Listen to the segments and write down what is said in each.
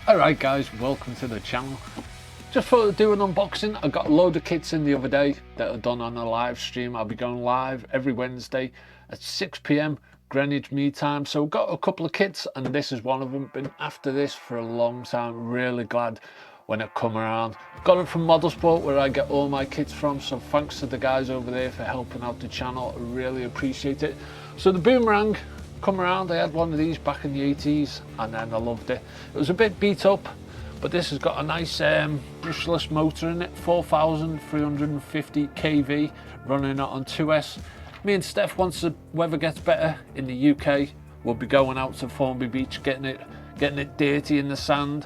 Alright guys, welcome to the channel. Just thought I'd do an unboxing. I got a load of kits in the other day that are done on a live stream. I'll be going live every Wednesday at 6 PM Greenwich Mean Time. So I've got a couple of kits and this is one of them. Been after this for a long time. Really glad when it come around. Got it from Model Sport where I get all my kits from. So thanks to the guys over there for helping out the channel. I really appreciate it. So the boomerang come around, I had one of these back in the 80s and then I loved it. It was a bit beat up, but this has got a nice brushless motor in it, 4,350 kV, running it on 2S. Me and Steph, once the weather gets better in the UK, we'll be going out to Formby Beach, getting it dirty in the sand.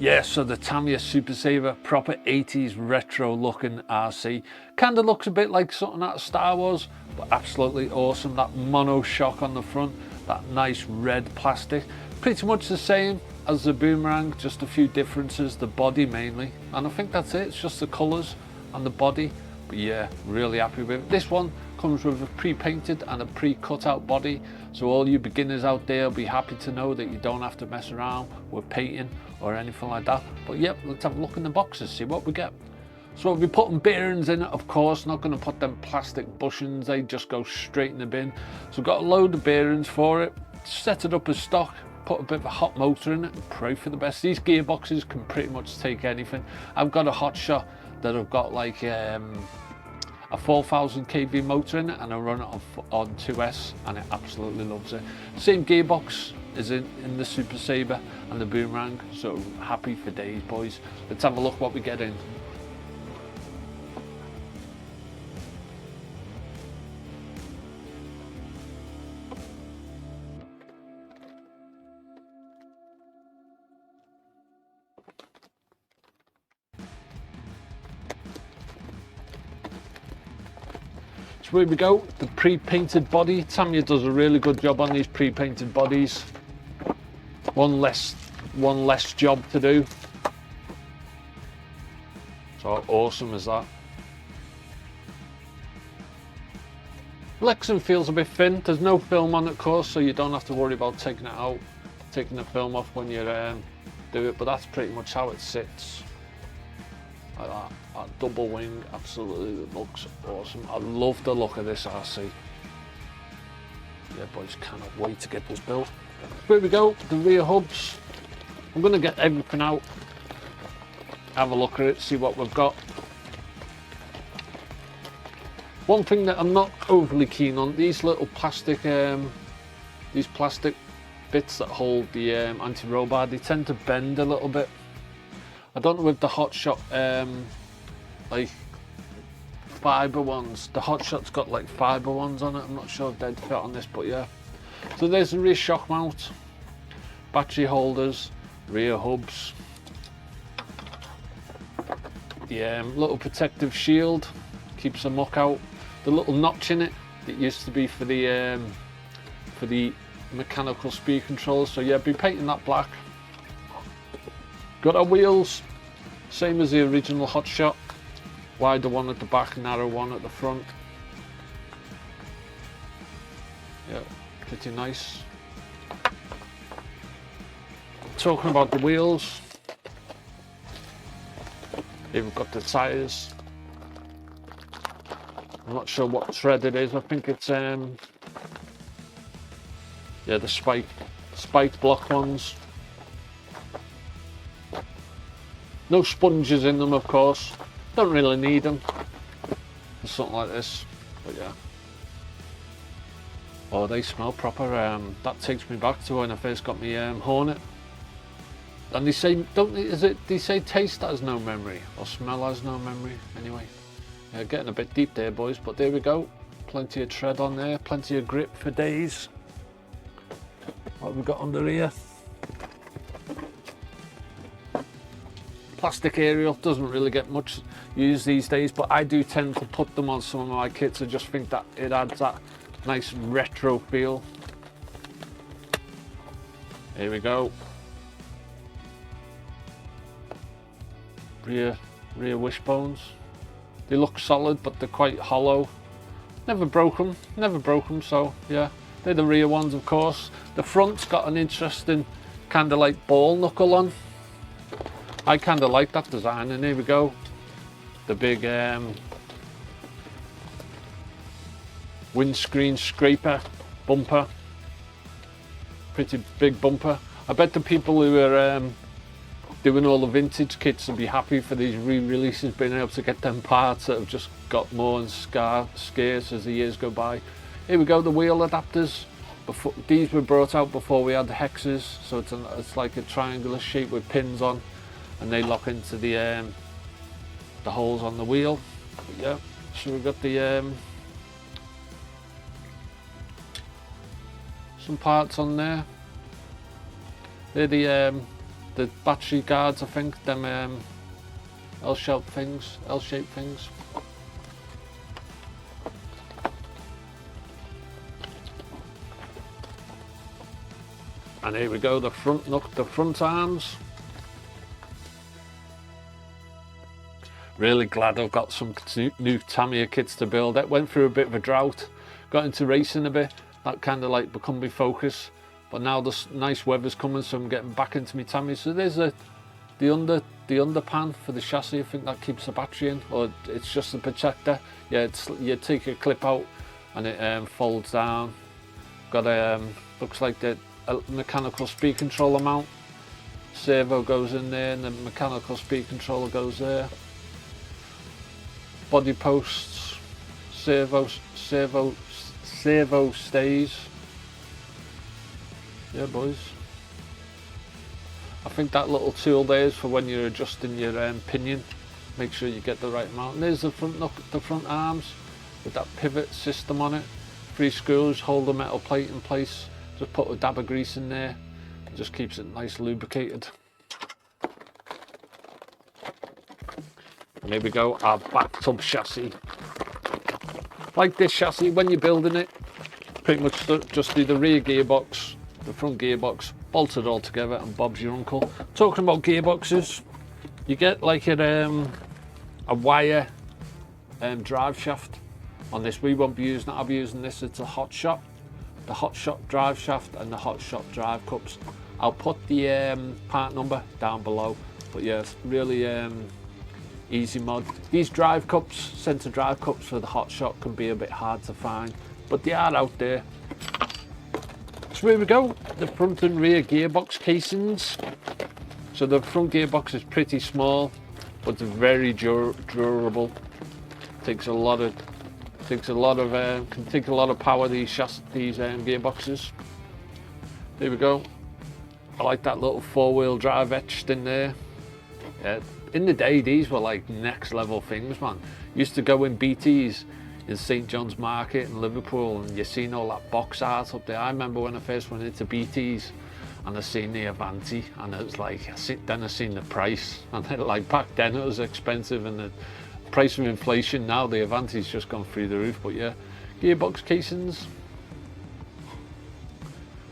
Yeah, so the Tamiya Super Sabre, proper 80s retro looking RC. Kind of looks a bit like something out of Star Wars, but absolutely awesome. That mono shock on the front, that nice red plastic. Pretty much the same as the boomerang, just a few differences, the body mainly. And I think that's it, it's just the colours and the body. But yeah, really happy with it. This one comes with a pre-painted and a pre-cut out body. So all you beginners out there will be happy to know that you don't have to mess around with painting or anything like that. But yep, let's have a look in the boxes, see what we get. So we'll be putting bearings in it, of course, not going to put them plastic bushings, they just go straight in the bin. So we've got a load of bearings for it, set it up as stock, put a bit of a hot motor in it and pray for the best. These gearboxes can pretty much take anything. I've got a hot shot that I've got like a 4,000 kV motor in it and I run it on 2S and it absolutely loves it. Same gearbox is in the Super Sabre and the boomerang, so happy for days boys. Let's have a look what we get in. So here we go, the pre-painted body. Tamiya does a really good job on these pre-painted bodies. One less job to do. So awesome is that. Lexan feels a bit thin. There's no film on it, of course, so you don't have to worry about taking it out, taking the film off when you do it. But that's pretty much how it sits. Like that. That double wing absolutely looks awesome. I love the look of this RC. Yeah, boys, cannot wait to get this built. Here we go, the rear hubs. I'm going to get everything out, have a look at it, see what we've got. One thing that I'm not overly keen on, these little plastic, these plastic bits that hold the anti-roll bar, they tend to bend a little bit. I don't know if the Hot Shot, like fibre ones, the Hot Shot's got like fibre ones on it, I'm not sure if they'd fit on this, but yeah. So there's the rear shock mount, battery holders, rear hubs, the little protective shield, keeps the muck out, the little notch in it that used to be for the mechanical speed controls. So yeah, be painting that black. Got our wheels, same as the original Hot Shot, wider one at the back, narrow one at the front. Yeah, pretty nice. Talking about the wheels, here we've got the tyres. I'm not sure what tread it is, I think it's yeah, the spiked block ones. No sponges in them, of course. Don't really need them for something like this, but yeah. Oh, they smell proper. That takes me back to when I first got my Hornet. And they say, don't they? They say taste has no memory, or smell has no memory. Anyway, yeah, getting a bit deep there, boys. But there we go. Plenty of tread on there, plenty of grip for days. What have we got under here? Plastic aerial, doesn't really get much use these days, but I do tend to put them on some of my kits. I just think that it adds that nice retro feel. Here we go. Rear wishbones. They look solid, but they're quite hollow. Never broke them, so yeah. They're the rear ones, of course. The front's got an interesting kind of like ball knuckle on. I kind of like that design, and here we go. The big windscreen scraper bumper. Pretty big bumper. I bet the people who are doing all the vintage kits will be happy for these re-releases, being able to get them parts that have just got more and scarce as the years go by. Here we go, the wheel adapters. These were brought out before we had the hexes, so it's like a triangular shape with pins on, and they lock into the holes on the wheel. But yeah, so we've got the some parts on there. They're the battery guards, I think, them L-shaped things. And here we go, the front arms. Really glad I've got some new Tamiya kits to build. That went through a bit of a drought, got into racing a bit. That kind of like become my focus. But now the nice weather's coming, so I'm getting back into my Tamiya. So there's the underpan for the chassis. I think that keeps the battery in, or it's just the protector. Yeah, you take a clip out and it folds down. Got a looks like the mechanical speed controller mount. Servo goes in there, and the mechanical speed controller goes there. Body posts, servo stays. Yeah, boys. I think that little tool there is for when you're adjusting your pinion. Make sure you get the right amount. And there's the front arms with that pivot system on it. 3 screws hold the metal plate in place. Just put a dab of grease in there. It just keeps it nice lubricated. And here we go, our bathtub chassis. Like this chassis, when you're building it, pretty much just do the rear gearbox, the front gearbox, bolt it all together, and Bob's your uncle. Talking about gearboxes, you get like a wire drive shaft on this. We won't be using it, I'll be using this. It's a hot shot, the hot shot drive shaft and the hot shot drive cups. I'll put the part number down below, but yeah, it's really easy mod. These drive cups, center drive cups for the hot shot, can be a bit hard to find, but they are out there. So here we go, the front and rear gearbox casings. So the front gearbox is pretty small, but it's very durable. Takes a lot of can take a lot of power, these gearboxes. There we go. I like that little 4-wheel drive etched in there. In the day, these were like next level things, man. Used to go in BTs in St John's Market in Liverpool, and you seen all that box art up there. I remember when I first went into BTs and I seen the Avanti, and it was like, then I seen the price, and then, like, back then it was expensive, and the price of inflation, now the Avanti's just gone through the roof. But yeah, gearbox casings,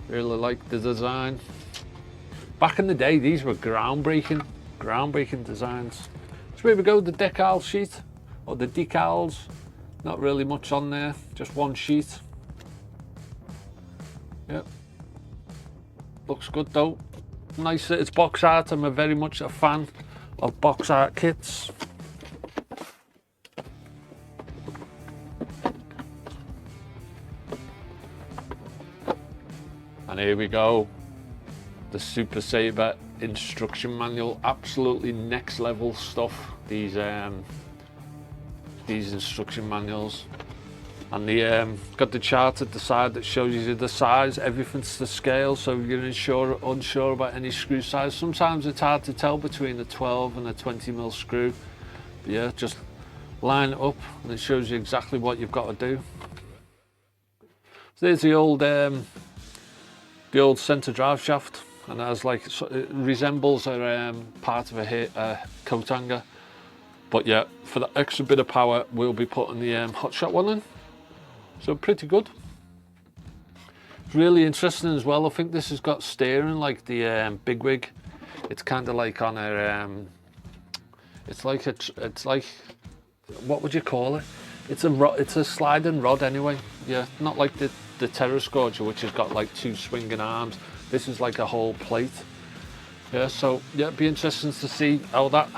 really like the design. Back in the day, these were groundbreaking designs. So here we go, the decal sheet, or the decals. Not really much on there, just one sheet. Yep, looks good though. Nice, it's box art. I'm very much a fan of box art kits. And here we go, the Super Sabre instruction manual. Absolutely next level stuff, these instruction manuals. And the got the chart at the side that shows you the size, everything's to scale, so if you're unsure about any screw size. Sometimes it's hard to tell between a 12 and a 20mm screw. But yeah, just line it up and it shows you exactly what you've got to do. So there's the old center drive shaft, and as like, it resembles a part of a coat hanger. But yeah, for the extra bit of power, we'll be putting the hot shot one in. So pretty good. It's really interesting as well. I think this has got steering like the bigwig. It's kind of like on a, it's like what would you call it? It's a sliding rod anyway. Yeah, not like the Terra Scourger, which has got like 2 swinging arms. This is like a whole plate. Yeah, so yeah, it'd be interesting to see how that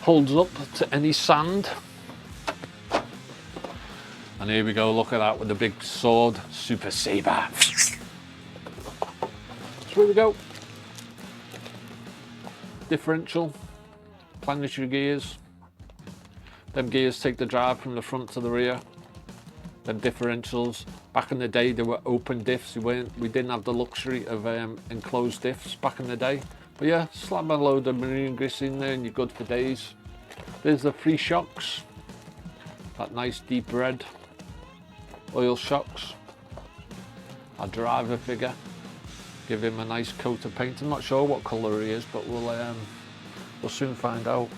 holds up to any sand. And here we go, look at that with the big sword, Super Sabre. So here we go. Differential, planetary gears. Them gears take the drive from the front to the rear. Them differentials, back in the day they were open diffs. We didn't have the luxury of enclosed diffs back in the day. But yeah, slap a load of marine grease in there and you're good for days. There's the free shocks, that nice deep red oil shocks. Our driver figure, give him a nice coat of paint. I'm not sure what colour he is, but we'll soon find out.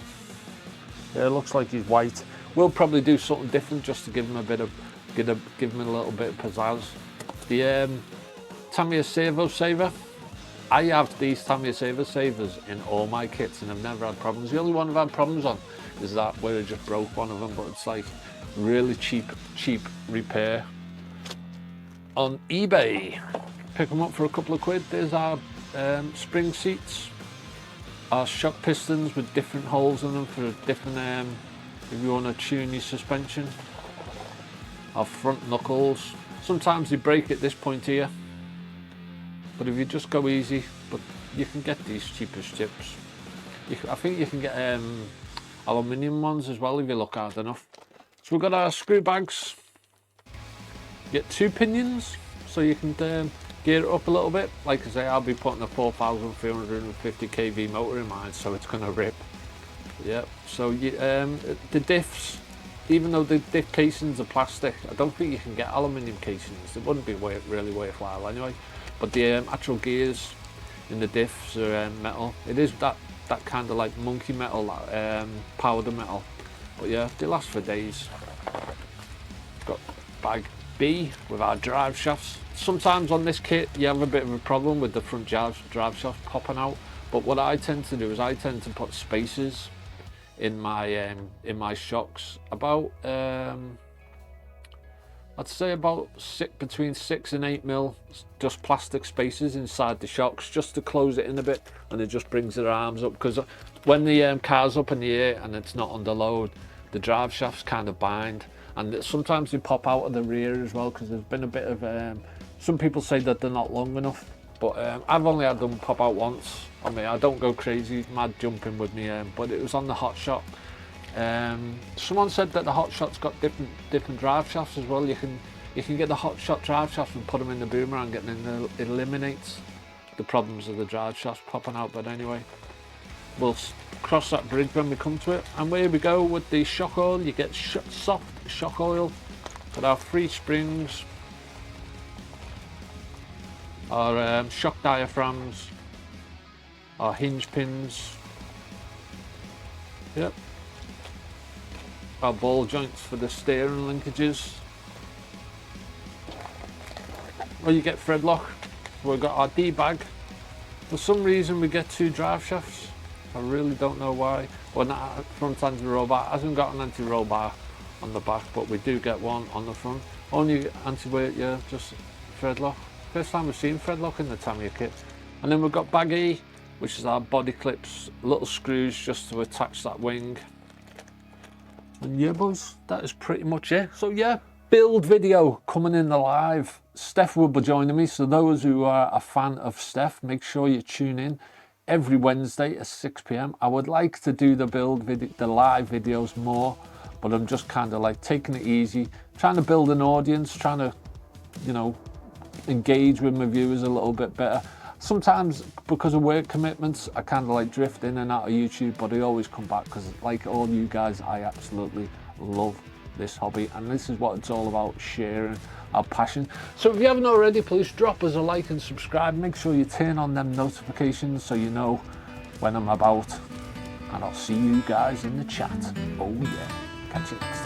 Yeah, it looks like he's white. We'll probably do something different just to give him a bit of, give him a little bit of pizzazz. The Tamiya Super Sabre. I have these Tamiya Super Sabres in all my kits and I've never had problems. The only one I've had problems on is that where I just broke one of them, but it's like really cheap repair on eBay. Pick them up for a couple of quid. There's our spring seats, our shock pistons with different holes in them for different, if you want to tune your suspension. Our front knuckles. Sometimes they break at this point here, but if you just go easy, but you can get these cheap as chips. I think you can get aluminium ones as well if you look hard enough. So we've got our screw bags. Get 2 pinions, so you can gear it up a little bit. Like I say, I'll be putting a 4,350 kV motor in mine, so it's going to rip. Yeah, so you, the diffs, even though the diff casings are plastic, I don't think you can get aluminium casings. It wouldn't be really worthwhile anyway. But the actual gears in the diffs are metal. It is that kind of like monkey metal, powder metal. But yeah, they last for days. Got bag B with our drive shafts. Sometimes on this kit you have a bit of a problem with the front drive shafts popping out. But what I tend to do is I tend to put spacers in my shocks about I'd say about between 6 and 8 mil, just plastic spacers inside the shocks, just to close it in a bit, and it just brings their arms up. Because when the car's up in the air and it's not under load, the drive shafts kind of bind, and sometimes they pop out of the rear as well. Because there's been a bit of some people say that they're not long enough, but I've only had them pop out once on me. I don't go crazy mad jumping with me, but it was on the hot shot. Someone said that the hot shot's got different drive shafts as well. You can get the hot shot drive shafts and put them in the boomerang, and it eliminates the problems of the drive shafts popping out. But anyway, we'll cross that bridge when we come to it. And here we go with the shock oil. You get soft shock oil with our 3 springs, our shock diaphragms, our hinge pins. Yep. Our ball joints for the steering linkages. Well, you get thread lock. We've got our D bag. For some reason we get 2 drive shafts. I really don't know why. Well, not front anti-roll bar. It hasn't got an anti-roll bar on the back, but we do get one on the front. Only anti-weight, yeah, just thread lock. First time we've seen thread lock in the Tamiya kit. And then we've got bag E, which is our body clips, little screws just to attach that wing. And yeah boys, that is pretty much it. So yeah, build video coming in the live. Steph will be joining me, so those who are a fan of Steph, make sure you tune in every Wednesday at 6 PM. I would like to do the live videos more, but I'm just kind of like taking it easy, trying to build an audience, trying to, you know, engage with my viewers a little bit better. Sometimes because of work commitments, I kind of like drift in and out of YouTube, but I always come back because, like all you guys, I absolutely love this hobby, and this is what it's all about, sharing our passion. So if you haven't already, please drop us a like and subscribe. Make sure you turn on them notifications so you know when I'm about, and I'll see you guys in the chat. Oh yeah, catch you next time.